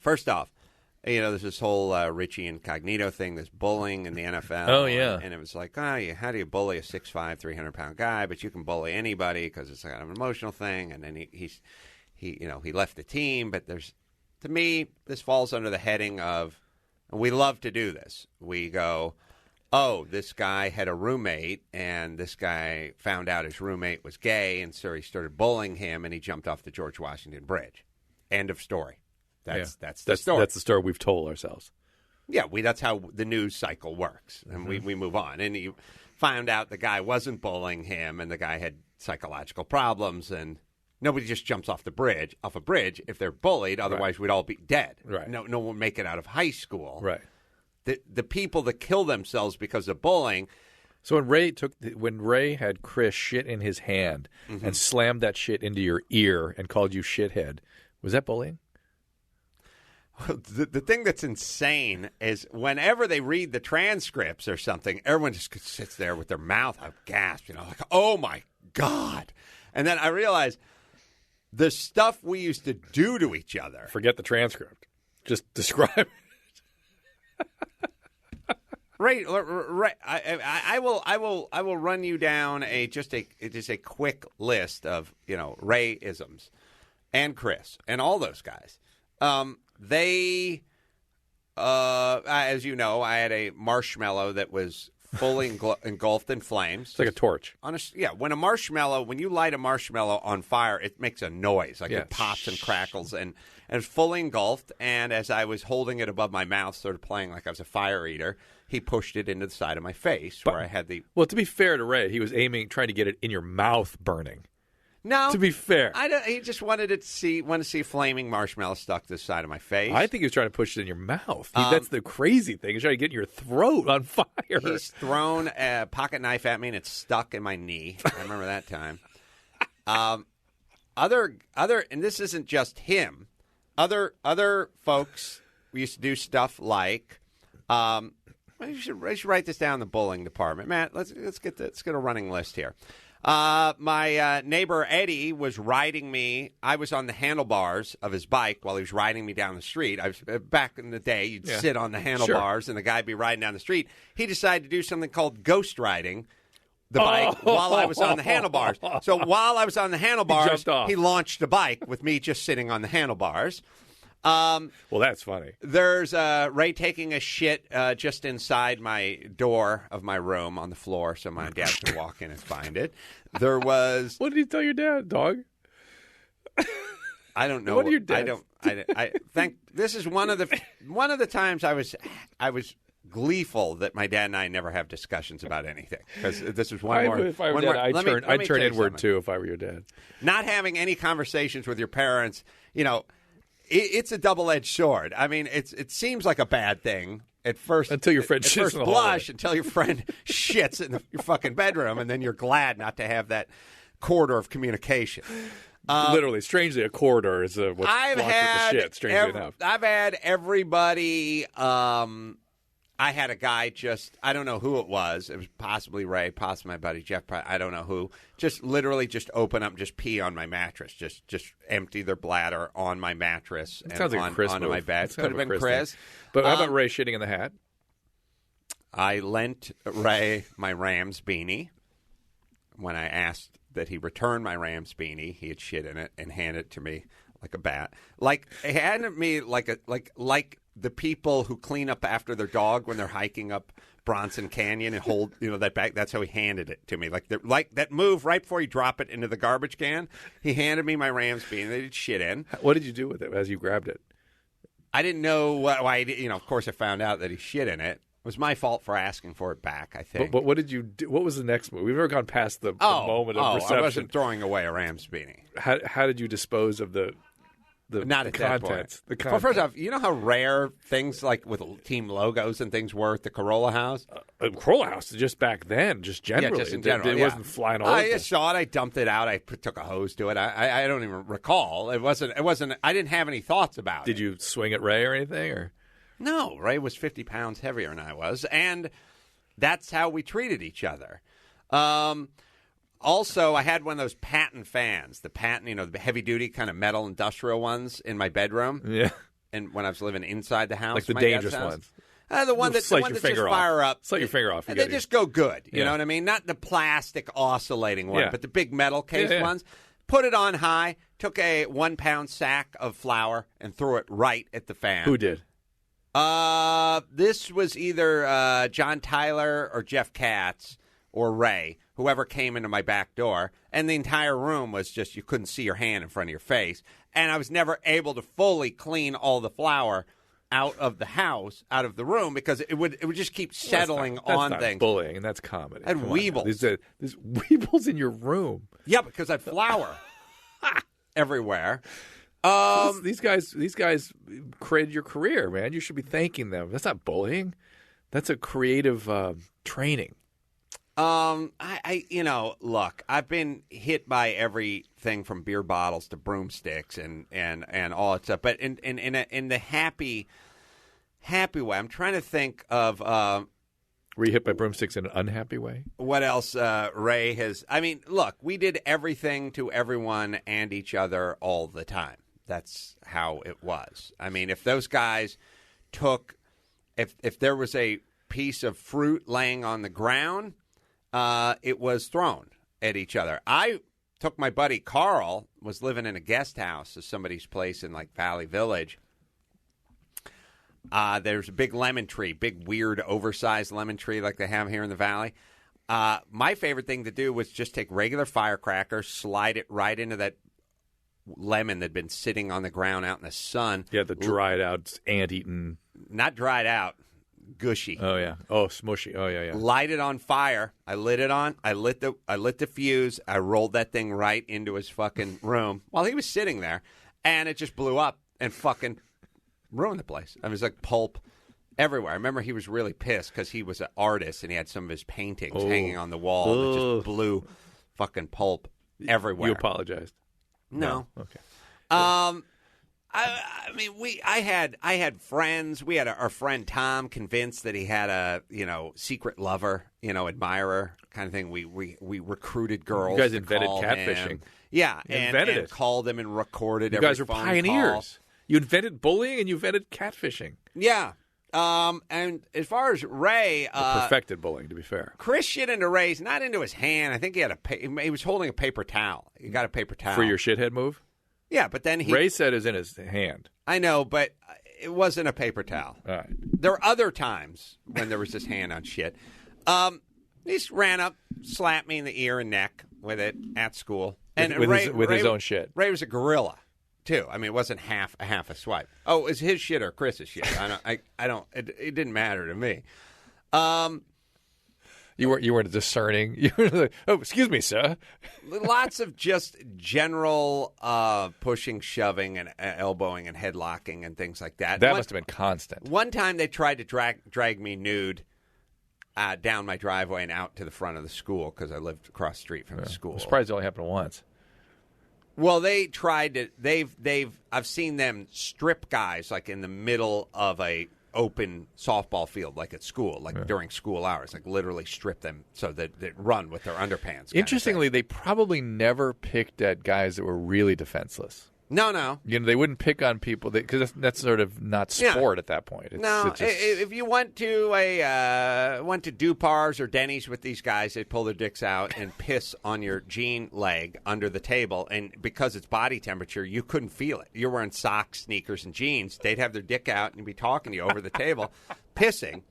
First off, there's this whole Richie Incognito thing, this bullying in the NFL. Oh, yeah. And it was like, how do you bully a 6'5", 300-pound guy? But you can bully anybody because it's kind of an emotional thing. And then he left the team. But to me, this falls under the heading of, and we love to do this. We go, oh, this guy had a roommate, and this guy found out his roommate was gay, and so he started bullying him, and he jumped off the George Washington Bridge. End of story. That's the story. That's the story we've told ourselves. Yeah, that's how the news cycle works, and we move on. And you found out the guy wasn't bullying him, and the guy had psychological problems, and nobody just jumps off a bridge if they're bullied. Otherwise, we'd all be dead. Right. No one would make it out of high school. Right. The people that kill themselves because of bullying. So when Ray had Chris shit in his hand and slammed that shit into your ear and called you shithead, was that bullying? The thing that's insane is whenever they read the transcripts or something, everyone just sits there with their mouth gasped, like, oh my God. And then I realized the stuff we used to do to each other. Forget the transcript. Just describe it. Right. I will run you down just a quick list of Ray-isms and Chris and all those guys. They, as you know, I had a marshmallow that was fully engulfed in flames. It's like a torch. When you light a marshmallow on fire, it makes a noise. It pops and crackles, and it's fully engulfed. And as I was holding it above my mouth, sort of playing like I was a fire eater, he pushed it into the side of my face where I had the... Well, to be fair to Ray, he was trying to get it in your mouth burning. No. To be fair. He just wanted to see flaming marshmallow stuck to the side of my face. I think he was trying to push it in your mouth. That's the crazy thing. He's trying to get your throat on fire. He's thrown a pocket knife at me, and it's stuck in my knee. I remember that time. And this isn't just him. Other folks used to do stuff like... you should write this down in the bullying department. Matt, let's get a running list here. My neighbor Eddie was riding me. I was on the handlebars of his bike while he was riding me down the street. Back in the day, you'd sit on the handlebars and the guy'd be riding down the street. He decided to do something called ghost riding the bike while I was on the handlebars. So while I was on the handlebars, he launched the bike with me just sitting on the handlebars. Well, that's funny. There's Ray taking a shit just inside my door of my room on the floor so my dad can walk in and find it. There was... What did he tell your dad, dog? I don't know. What did your dad... I think this is one of the times I was gleeful that my dad and I never have discussions about anything, because this was one more... If I were dad, I'd turn inward, too, if I were your dad. Not having any conversations with your parents, it's a double-edged sword. I mean, it seems like a bad thing at first. Until your friend shits in the hallway. Until your friend shits in your fucking bedroom, and then you're glad not to have that corridor of communication. Literally, strangely, a corridor is what's blocked with the shit, strangely enough. I've had everybody... I had a guy I don't know who it was. It was possibly Ray, possibly my buddy Jeff. I don't know who. Just literally just open up, just pee on my mattress. Just empty their bladder on my mattress and sounds like a Chris onto move. my bed. Could have been Chris. But how about Ray shitting in the hat? I lent Ray my Rams beanie. When I asked that he return my Rams beanie, he had shit in it and handed it to me like a bat. Like he handed me like the people who clean up after their dog when they're hiking up Bronson Canyon and hold that bag. That's how he handed it to me. Like that move right before you drop it into the garbage can. He handed me my Rams beanie. They did shit in. What did you do with it as you grabbed it? I didn't know why. Of course, I found out that he shit in it. It was my fault for asking for it back, I think. But what did you do? What was the next move? We've never gone past the moment of reception. I wasn't throwing away a Rams beanie. How did you dispose of the not at that point. The well, first off, you know how rare things like with team logos and things were at the Corolla House? Corolla House, just back then, just generally. Yeah, just in general. It wasn't flying all over. I just saw it. I dumped it out. I took a hose to it. I don't even recall. It wasn't. I didn't have any thoughts about it. Did you swing at Ray or anything? Or no, Ray was 50 pounds heavier than I was, and that's how we treated each other. Also, I had one of those Patton fans, the heavy-duty kind of metal industrial ones in my bedroom. Yeah. and when I was living inside the house, Like the my dad's dangerous house. ones. The one that Slice the one your that finger just off. fire up. Slice your finger off. And they just go good. You Yeah. know what I mean? Not the plastic oscillating one, Yeah. but the big metal case Yeah. ones. Put it on high. Took a 1 pound sack of flour and threw it right at the fan. Who did? This was either John Tyler or Jeff Katz or Ray, whoever came into my back door, and the entire room was just you couldn't see your hand in front of your face, and I was never able to fully clean all the flour out of the house, out of the room, because it would just keep settling that's on not things. bullying, and that's comedy. And Come on now. weebles. There's weebles in your room. Yeah, because I had flour everywhere. These guys created your career, man. You should be thanking them. That's not bullying. That's a creative training. Look, I've been hit by everything from beer bottles to broomsticks and all that stuff. But in the happy way, I'm trying to think of Were you hit by broomsticks in an unhappy way? what else Ray has. I mean, look, we did everything to everyone and each other all the time. That's how it was. I mean, if those guys took, if there was a piece of fruit laying on the ground, it was thrown at each other. I took my buddy Carl, was living in a guest house at somebody's place in like Valley Village. There's a big lemon tree, big weird oversized lemon tree like they have here in the Valley. My favorite thing to do was just take regular firecrackers, slide it right into that lemon that'd been sitting on the ground out in the sun. Yeah, the dried out, ant-eaten. Not dried out, gushy. Oh yeah. Oh, smushy. Oh yeah. Light it on fire. I lit it on. I lit the fuse. I rolled that thing right into his fucking room while he was sitting there, and it just blew up and fucking ruined the place. I was like pulp everywhere. I remember he was really pissed because he was an artist and he had some of his paintings hanging on the wall that just blew fucking pulp everywhere. You apologized. No. Okay. I mean, I had friends. We had our friend Tom convinced that he had a secret lover, admirer kind of thing. We recruited girls. You guys to invented call catfishing. him. Yeah, Invented and it. called him and recorded. You every guys are phone pioneers. call. You invented bullying and you invented catfishing. Yeah. And as far as Ray, Perfected bullying, to be fair. Chris shit into Ray's, not into his hand. I think he had he was holding a paper towel. He got a paper towel For your shithead move? Yeah, but then Ray said it was in his hand. I know, but it wasn't a paper towel. All right. There were other times when there was his hand on shit. He just ran up, slapped me in the ear and neck with it at school, and With Ray, his own shit. Ray was a gorilla too. I mean, it wasn't half a swipe. Oh, it was his shit or Chris's shit. I don't. It didn't matter to me. You weren't discerning. You were like, oh, excuse me, sir. Lots of just general pushing, shoving, and elbowing and headlocking and things like that. That must have been constant. One time they tried to drag me nude down my driveway and out to the front of the school because I lived across the street from the school. I'm surprised it only happened once. Well, they tried to. I've seen them strip guys like in the middle of a open softball field, like at school, like during school hours, like literally strip them so that they run with their underpants. Interestingly, they probably never picked at guys that were really defenseless. No. They wouldn't pick on people because that's sort of not sport at that point. It's just... If you went to Dupar's or Denny's with these guys, they'd pull their dicks out and piss on your jean leg under the table, and because it's body temperature, you couldn't feel it. You're wearing socks, sneakers, and jeans. They'd have their dick out and be talking to you over the table, pissing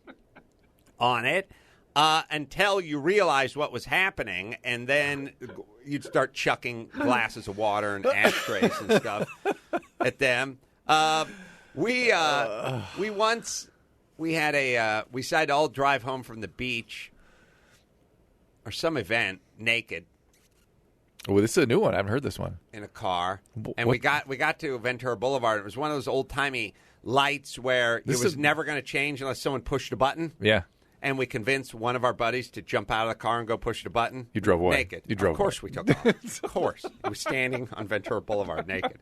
on it. Until you realized what was happening, and then you'd start chucking glasses of water and ashtrays and stuff at them. We decided to all drive home from the beach or some event naked. Well, this is a new one. I haven't heard this one. In a car, and What? we got to Ventura Boulevard. It was one of those old timey lights where it was never going to change unless someone pushed a button. Yeah. And we convinced one of our buddies to jump out of the car and go push the button. You drove away. Naked. You drove Of course we took off. Of course. We were standing on Ventura Boulevard naked.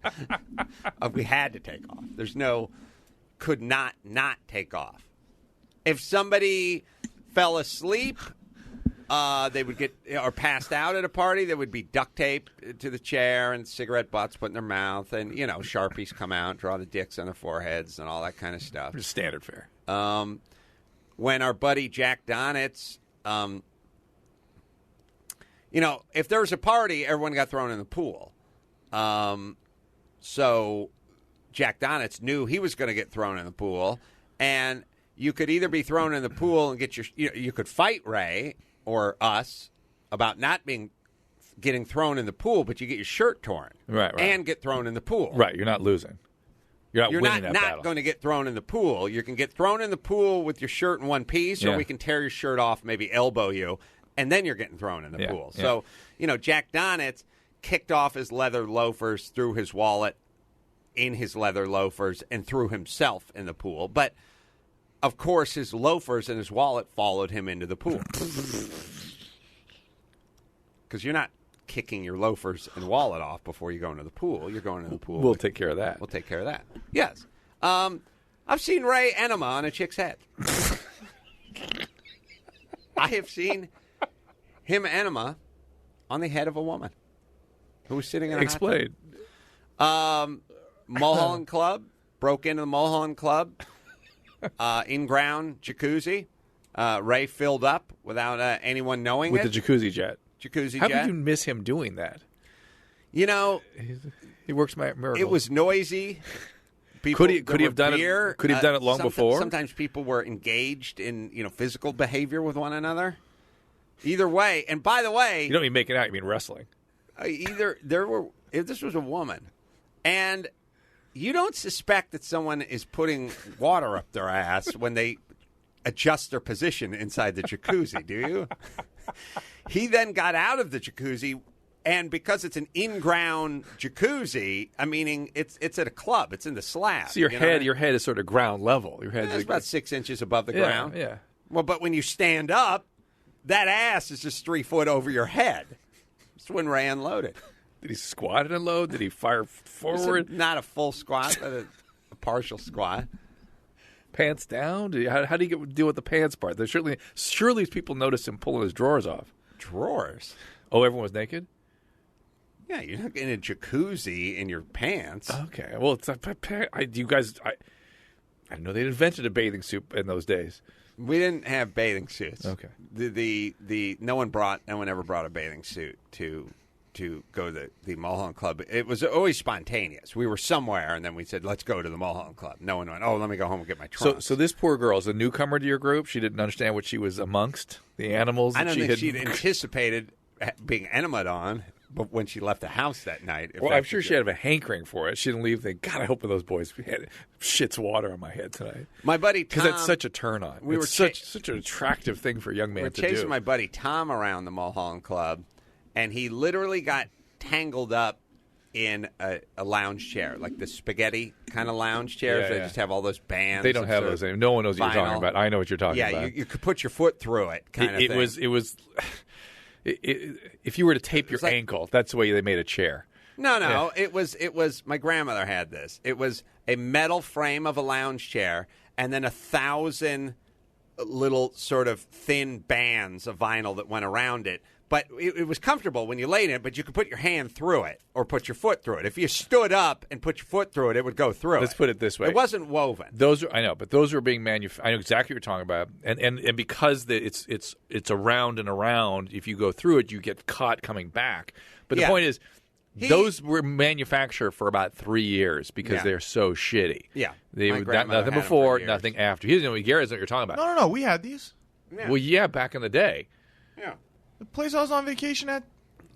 We had to take off. Could not take off. If somebody fell asleep, They would get or passed out at a party. There would be duct tape to the chair and cigarette butts put in their mouth, and Sharpies come out, draw the dicks on their foreheads, and all that kind of stuff. Just standard fare. When our buddy Jack Donitz, if there was a party, everyone got thrown in the pool. So Jack Donitz knew he was going to get thrown in the pool, and you could either be thrown in the pool and get you could fight Ray or us about not getting thrown in the pool, but you get your shirt torn, right, and get thrown in the pool. Right, you're not losing. You're winning that battle. You're not going to get thrown in the pool. You can get thrown in the pool with your shirt in one piece, or we can tear your shirt off, maybe elbow you, and then you're getting thrown in the pool. Yeah. So, Jack Donitz kicked off his leather loafers, threw his wallet in his leather loafers, and threw himself in the pool. But, of course, his loafers and his wallet followed him into the pool. Because you're not kicking your loafers and wallet off before you go into the pool. You're going into the pool. We'll take care of that. We'll take care of that. Yes. I've seen Ray enema on a chick's head. I have seen him enema on the head of a woman who was sitting in a Explain. hot tub. Mulholland Club. Broke into the Mulholland Club. In-ground jacuzzi. Ray filled up without anyone knowing With it. the jacuzzi jet. How jet. could you miss him doing that? He works my miracle. It was noisy. People, could he have done beer. it? Could he have done it long before? Sometimes people were engaged in physical behavior with one another. Either way, and by the way, you don't mean making out; you mean wrestling. If this was a woman, and you don't suspect that someone is putting water up their ass when they adjust their position inside the jacuzzi, do you? He then got out of the jacuzzi, and because it's an in-ground jacuzzi, meaning it's at a club, it's in the slab. So your head is sort of ground level. Your head is about 6 inches above the ground. Yeah. Well, but when you stand up, that ass is just 3 foot over your head. That's when Ray unloaded. Did he squat and unload? Did he fire forward? Not a full squat, but a partial squat. Pants down? How do you deal with the pants part? Surely people noticed him pulling his drawers off. Drawers? Oh, everyone was naked? Yeah, you're not in a jacuzzi in your pants. Okay. Well, you guys, I didn't know they'd invented a bathing suit in those days. We didn't have bathing suits. Okay. No one ever brought a bathing suit to go to the Mulholland Club. It was always spontaneous. We were somewhere, and then we said, let's go to the Mulholland Club. No one went, let me go home and get my trunks. So this poor girl is a newcomer to your group. She didn't understand what she was amongst, the animals. I don't think she'd anticipated being enemaed on, but when she left the house that night. Well, I'm sure she had a hankering for it. She didn't leave thinking, God, I hope those boys had shits water on my head tonight. My buddy Tom. Because that's such a turn on. It's such an attractive thing for a young man to do. We're chasing my buddy Tom around the Mulholland Club, and he literally got tangled up in a lounge chair, like the spaghetti kind of lounge chairs. They just have all those bands. They don't have those anymore. No one knows what you're talking about. I know what you're talking about. Yeah, you could put your foot through it, kind of thing. It was if you were to tape your ankle, that's the way they made a chair. No. Yeah. It was. My grandmother had this. It was a metal frame of a lounge chair, and then 1,000 little sort of thin bands of vinyl that went around it. But it was comfortable when you laid in it, but you could put your hand through it or put your foot through it. If you stood up and put your foot through it, it would go through. Let's put it this way. It wasn't woven. I know, but those were being manufactured. I know exactly what you're talking about. And because it's around and around, if you go through it, you get caught coming back. But the point is, those were manufactured for about 3 years because they're so shitty. Yeah. Nothing before, nothing after. He doesn't know Gary doesn't know what you're talking about. No. We had these. Yeah. Well, yeah, back in the day. Yeah. The place I was on vacation at.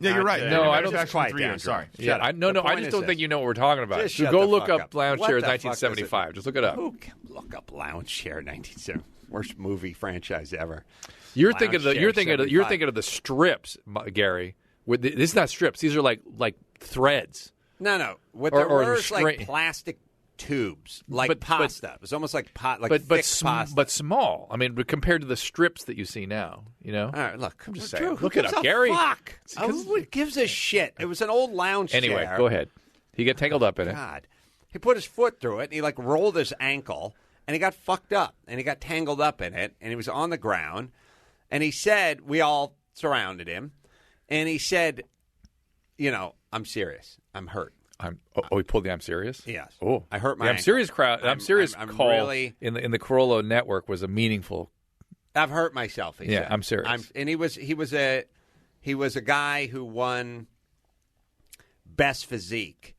Yeah, you're right. No, I don't think it's quite 3 years. Sorry. Yeah, I just don't think you know what we're talking about. Just So go look up Lounge Chair 1975. Just look it up. Who can look up Lounge Chair 1975? Worst movie franchise ever. You're thinking of the strips, Gary. This is not strips. These are like threads. No. What there were like plastic tubes, like pasta. It was almost like thick pasta, but small. I mean, compared to the strips that you see now, you know. All right, look. I'm just saying. Look it up, Gary. Fuck. Who gives a shit? It was an old lounge chair. Anyway, go ahead. He got tangled up in it. God, he put his foot through it, and he rolled his ankle, and he got fucked up, and he got tangled up in it, and he was on the ground, and he said, we all surrounded him, and he said, I'm serious. I'm hurt. He pulled the "I'm serious." Yes. Oh, I hurt my I'm ankle. serious crowd. I'm serious I'm call really- in the Carollo network was a meaningful. I've hurt myself. He said. I'm serious. And he was a guy who won best physique,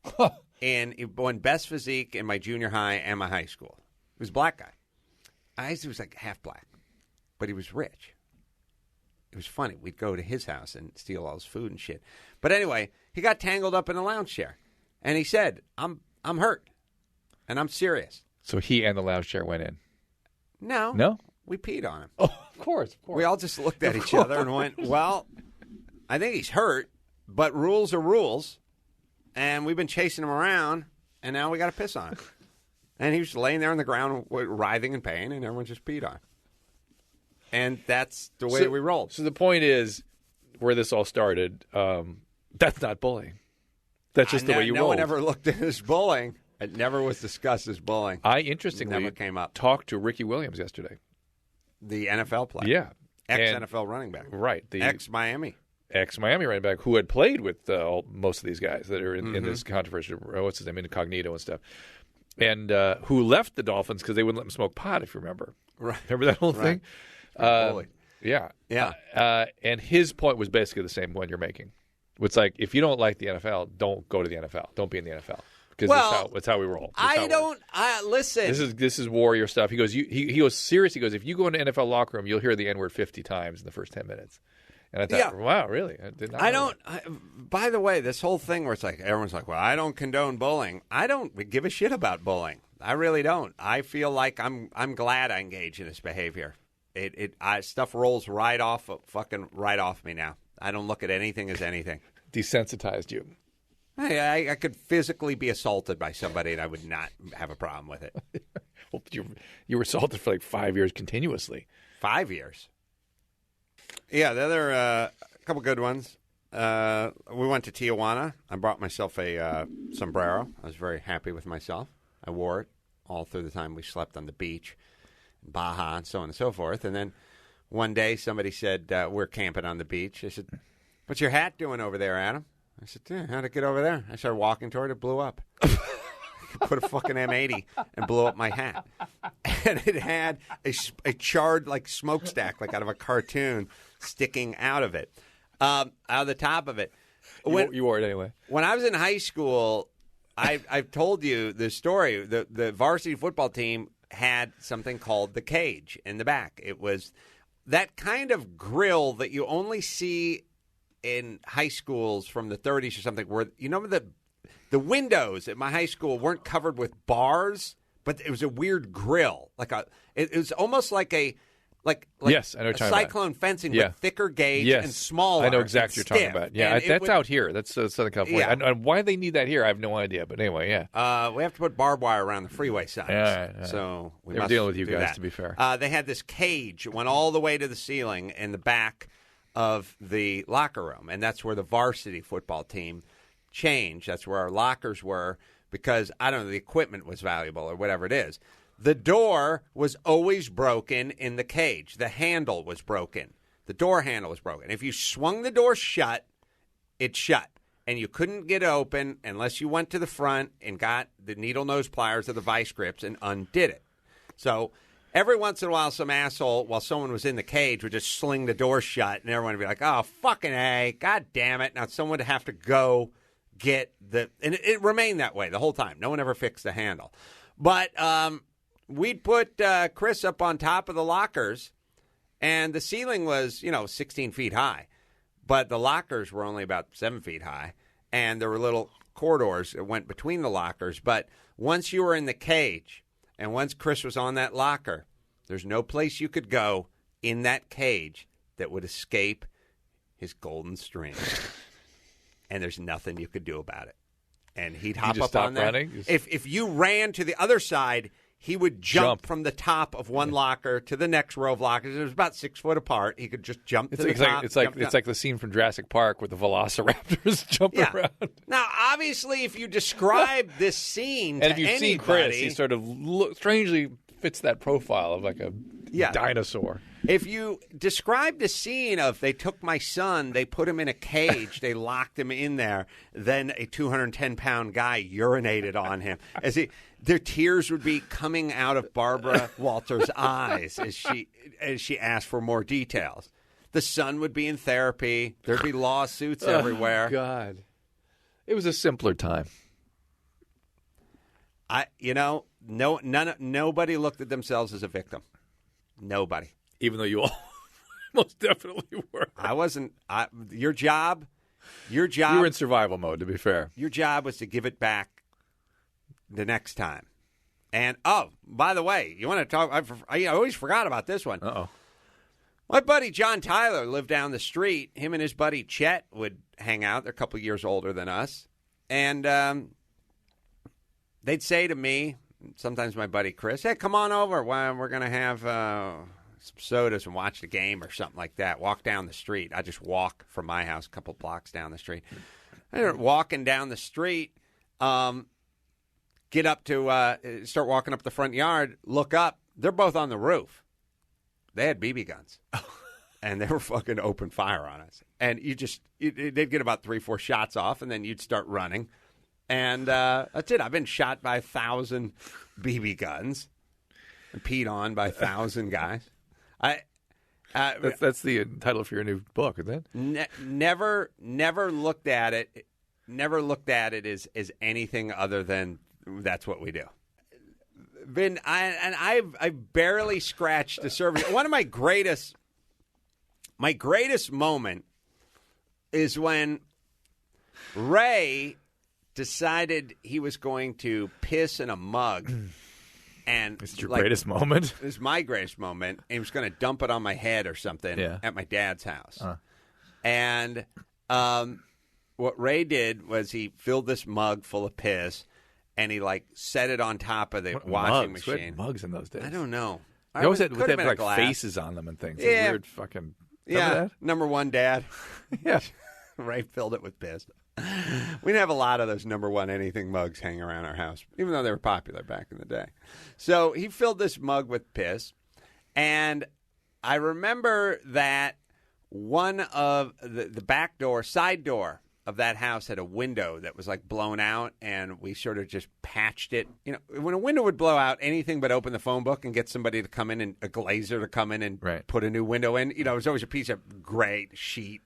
and he won best physique in my junior high and my high school. He was a black guy. He was like half black, but he was rich. It was funny. We'd go to his house and steal all his food and shit. But anyway, he got tangled up in a lounge chair, and he said, "I'm hurt, and I'm serious." So he and the lounge chair went in. No, we peed on him. Oh, of course. We all just looked at each other and went, "Well, I think he's hurt, but rules are rules, and we've been chasing him around, and now we got to piss on him." And he was laying there on the ground, writhing in pain, and everyone just peed on him. And that's the way we rolled. So the point is, where this all started, that's not bullying. That's just the way you roll. No one ever looked at it as bullying. It never was discussed as bullying. I interestingly never came up. Talked to Ricky Williams yesterday. The NFL player. Yeah. Ex-NFL running back. Right. The ex-Miami running back who had played with most of these guys that are in this controversial, what's his name, Incognito and stuff. And who left the Dolphins because they wouldn't let him smoke pot, if you remember. Right. Remember that whole thing? Yeah. Yeah. And his point was basically the same one you're making. It's like, if you don't like the NFL, don't go to the NFL. Don't be in the NFL. Because that's how we roll. Listen. This is warrior stuff. He goes, he goes serious. He goes, if you go into an NFL locker room, you'll hear the N-word 50 times in the first 10 minutes. And I thought, wow, really? I did not know that. By the way, this whole thing where it's like, everyone's like, well, I don't condone bullying. I don't give a shit about bullying. I really don't. I feel like I'm glad I engage in this behavior. Stuff rolls right off me now. I don't look at anything as anything. Desensitized you. I could physically be assaulted by somebody, and I would not have a problem with it. Well, you were assaulted for like 5 years continuously. 5 years. Yeah, the other couple good ones. We went to Tijuana. I brought myself a sombrero. I was very happy with myself. I wore it all through the time we slept on the beach, Baja, and so on and so forth. And then one day somebody said, we're camping on the beach. I said, what's your hat doing over there, Adam? I said, how'd it get over there? I started walking toward it. It blew up. Put a fucking M80 and blew up my hat. And it had a charred, like, smokestack, like out of a cartoon, sticking out of it, out of the top of it. You wore it anyway. When I was in high school, I've told you the story. The varsity football team had something called the cage in the back. It was that kind of grill that you only see in high schools from the 30s or something, where, you know, the windows at my high school weren't covered with bars, but it was a weird grill. It was almost like yes, I know what you're talking cyclone about. fencing with thicker gauge and smaller. I know exactly what you're talking about. Yeah, that's out here. That's Southern California. Yeah. And why they need that here, I have no idea. But anyway, yeah. We have to put barbed wire around the freeway signs. Yeah. So we They were must dealing with you do guys, that. to be fair. They had this cage, went all the way to the ceiling in the back of the locker room, and that's where the varsity football team changed. That's where our lockers were, because, I don't know, the equipment was valuable or whatever it is. The door was always broken in the cage. The handle was broken. The door handle was broken. If you swung the door shut, it shut. And you couldn't get open unless you went to the front and got the needle nose pliers or the vice grips and undid it. So every once in a while, some asshole, while someone was in the cage, would just sling the door shut, and everyone would be like, oh, fucking A, God damn it. Now someone would have to go get the – and it remained that way the whole time. No one ever fixed the handle. But we'd put Chris up on top of the lockers, and the ceiling was, 16 feet high. But the lockers were only about 7 feet high, and there were little corridors that went between the lockers. But once you were in the cage and once Chris was on that locker, there's no place you could go in that cage that would escape his golden string. And there's nothing you could do about it. And he'd hop just up on stop there. running? If you ran to the other side, he would jump from the top of one locker to the next row of lockers. It was about 6 foot apart. He could just jump to the top. It's like the scene from Jurassic Park with the velociraptors jumping around. Now, obviously, if you describe this scene And to if you've seen Chris, he sort of strangely fits that profile of like a dinosaur. If you described a scene of they took my son, they put him in a cage, they locked him in there, then a 210-pound guy urinated on him, their tears would be coming out of Barbara Walters' eyes as she asked for more details. The son would be in therapy. There'd be lawsuits everywhere. Oh, God. It was a simpler time. Nobody looked at themselves as a victim. Nobody. Even though you all most definitely were. I wasn't. Your job. You were in survival mode, to be fair. Your job was to give it back the next time. And, by the way, you want to talk? I always forgot about this one. Uh-oh. My buddy John Tyler lived down the street. Him and his buddy Chet would hang out. They're a couple years older than us. And they'd say to me, sometimes my buddy Chris, hey, come on over. We're going to have some sodas and watch the game or something like that. Walk down the street. I just walk from my house a couple blocks down the street. I start walking down the street, get up to start walking up the front yard, look up. They're both on the roof. They had BB guns, and they were fucking open fire on us. And they'd get about 3-4 shots off, and then you'd start running. And that's it. I've been shot by 1,000 BB guns and peed on by 1,000 guys. That's the title for your new book, isn't it? Never looked at it. Never looked at it as anything other than that's what we do. I've barely scratched the surface. One of my greatest moment is when Ray decided he was going to piss in a mug. And it's your greatest moment? It was my greatest moment. And he was going to dump it on my head or something at my dad's house. And what Ray did was he filled this mug full of piss, and he set it on top of the washing machine. We had mugs in those days. I don't know. They always had faces on them and things. Yeah. Weird fucking. Yeah. That? Number one, Dad. Yeah. Ray filled it with piss. We didn't have a lot of those number one anything mugs hanging around our house, even though they were popular back in the day. So he filled this mug with piss, and I remember that one of the back door, side door of that house had a window that was blown out, and we sort of just patched it. You know, when a window would blow out, anything but open the phone book and get somebody to come in, and a glazer to come in and put a new window in. You know, it was always a piece of great sheet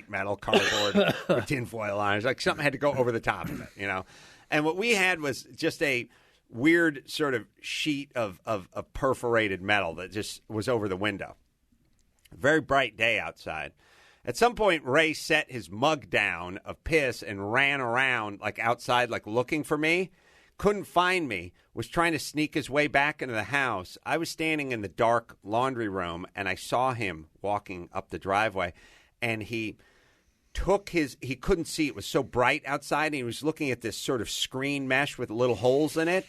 metal cardboard with tinfoil on it. It's something had to go over the top of it, you know. And what we had was just a weird sort of sheet of perforated metal that just was over the window. Very bright day outside. At some point, Ray set his mug down of piss and ran around outside looking for me. Couldn't find me. Was trying to sneak his way back into the house. I was standing in the dark laundry room, and I saw him walking up the driveway. And he couldn't see. It was so bright outside, and he was looking at this sort of screen mesh with little holes in it.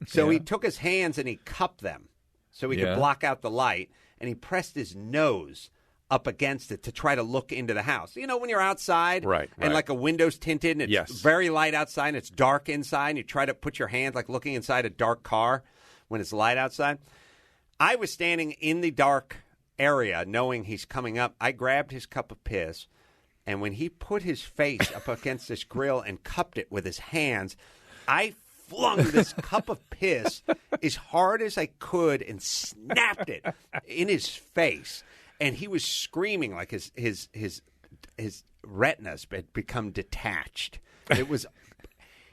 So he took his hands and he cupped them so he could block out the light, and he pressed his nose up against it to try to look into the house. You know, when you're outside and a window's tinted and it's very light outside and it's dark inside, and you try to put your hand looking inside a dark car when it's light outside. I was standing in the dark area knowing he's coming up. I grabbed his cup of piss, and when he put his face up against this grill and cupped it with his hands, I flung this cup of piss as hard as I could and snapped it in his face. And he was screaming his retinas had become detached. It was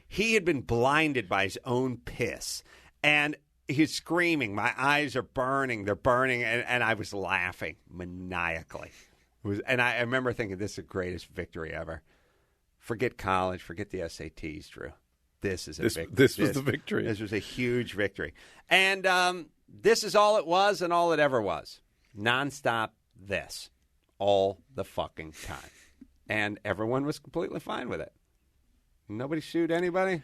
he had been blinded by his own piss, and he's screaming. My eyes are burning. They're burning, and I was laughing maniacally. And I remember thinking, this is the greatest victory ever. Forget college. Forget the SATs, Drew. This is a victory. This was the victory. This was a huge victory. And this is all it was and all it ever was. Nonstop this all the fucking time. And everyone was completely fine with it. Nobody sued anybody.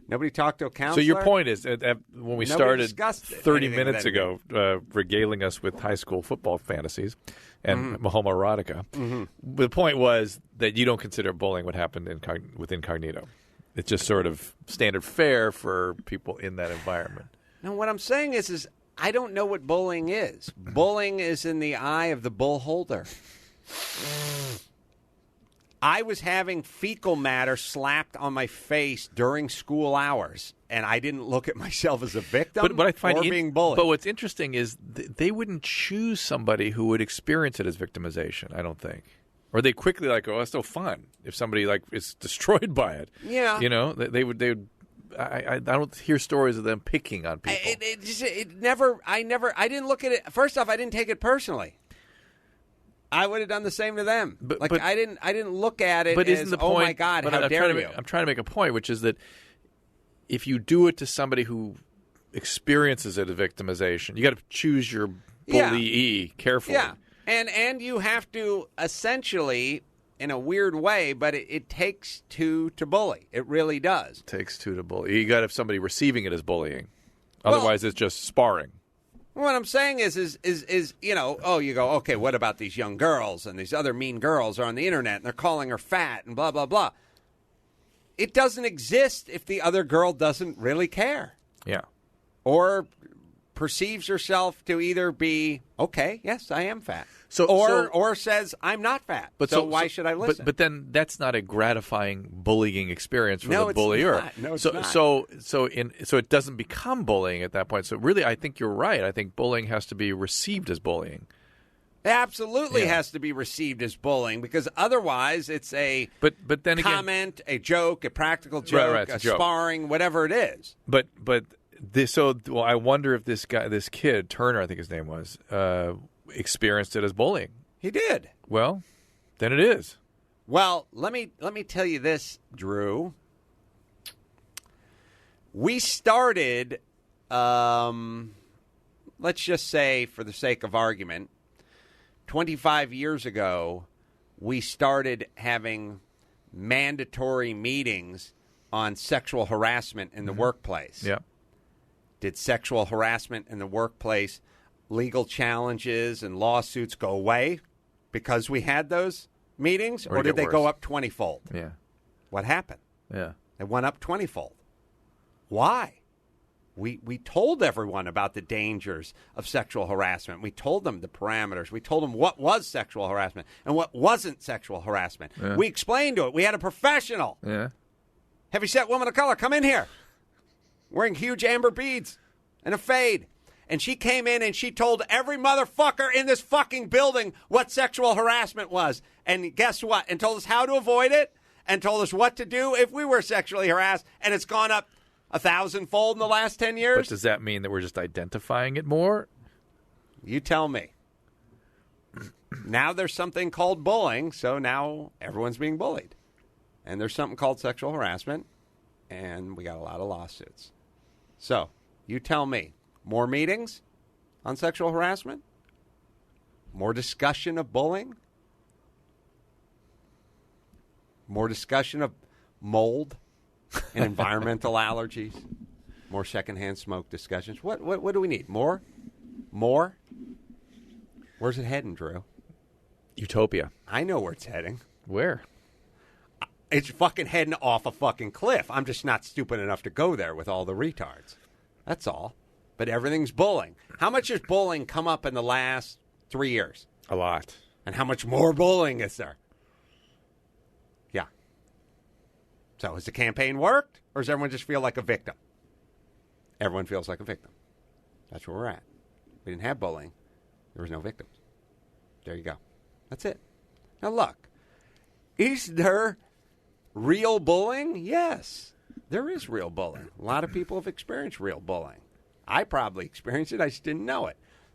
Nobody talked to a counselor. So your point is, when we started 30 minutes anything ago, regaling us with high school football fantasies and homoerotica, the point was that you don't consider bullying what happened with Incognito. It's just sort of standard fare for people in that environment. No, what I'm saying is I don't know what bullying is. Bullying is in the eye of the bull holder. I was having fecal matter slapped on my face during school hours, and I didn't look at myself as a victim but I find or being bullied. But what's interesting is they wouldn't choose somebody who would experience it as victimization, I don't think. Or they quickly like, oh, it's so fun if somebody like is destroyed by it. Yeah. You know, they would. I don't hear stories of them picking on people. I didn't look at it. First off, I didn't take it personally. I would have done the same to them. But I didn't look at it but as, isn't the oh point, my God, but how dare you. I'm trying to make a point, which is that if you do it to somebody who experiences it as victimization, you got to choose your bullyee carefully. Yeah, and you have to essentially, in a weird way, but it takes two to bully. It really does. It takes two to bully. You got to have somebody receiving it as bullying. Otherwise, it's just sparring. What I'm saying is you know, you go, okay, what about these young girls and these other mean girls are on the internet and they're calling her fat and blah, blah, blah. It doesn't exist if the other girl doesn't really care. Yeah. Or perceives herself to either be, okay, yes, I am fat. Or says, I'm not fat. But why should I listen? But then that's not a gratifying bullying experience for the bullier. No, it's not. So it doesn't become bullying at that point. So really, I think you're right. I think bullying has to be received as bullying. It absolutely has to be received as bullying because otherwise it's a but then comment, a joke, a practical joke, right, a joke. sparring, whatever it is. But I wonder if this kid Turner, I think his name was, experienced it as bullying. He did. Well, then it is. Well, let me tell you this, Drew. We started, let's just say, for the sake of argument, 25 years ago, we started having mandatory meetings on sexual harassment in the workplace. Yeah. Did sexual harassment in the workplace, legal challenges and lawsuits go away because we had those meetings? Or did they go up 20-fold? Yeah. What happened? Yeah. They went up 20-fold. Why? We told everyone about the dangers of sexual harassment. We told them the parameters. We told them what was sexual harassment and what wasn't sexual harassment. Yeah. We explained to it. We had a professional. Yeah. Heavyset woman of color, come in here. Wearing huge amber beads and a fade. And she came in and she told every motherfucker in this fucking building what sexual harassment was. And guess what? And told us how to avoid it and told us what to do if we were sexually harassed. And it's gone up 1,000-fold in the last 10 years. But does that mean that we're just identifying it more? You tell me. Now there's something called bullying, so now everyone's being bullied. And there's something called sexual harassment, and we got a lot of lawsuits. So, you tell me, more meetings on sexual harassment? More discussion of bullying? More discussion of mold and environmental allergies? More secondhand smoke discussions? What do we need? More? More? Where's it heading, Drew? Utopia. I know where it's heading. Where? It's fucking heading off a fucking cliff. I'm just not stupid enough to go there with all the retards. That's all. But everything's bullying. How much has bullying come up in the last 3 years? A lot. And how much more bullying is there? Yeah. So has the campaign worked? Or does everyone just feel like a victim? Everyone feels like a victim. That's where we're at. We didn't have bullying. There was no victims. There you go. That's it. Now look. Is there real bullying? Yes. There is real bullying. A lot of people have experienced real bullying. I probably experienced it. I just didn't know it.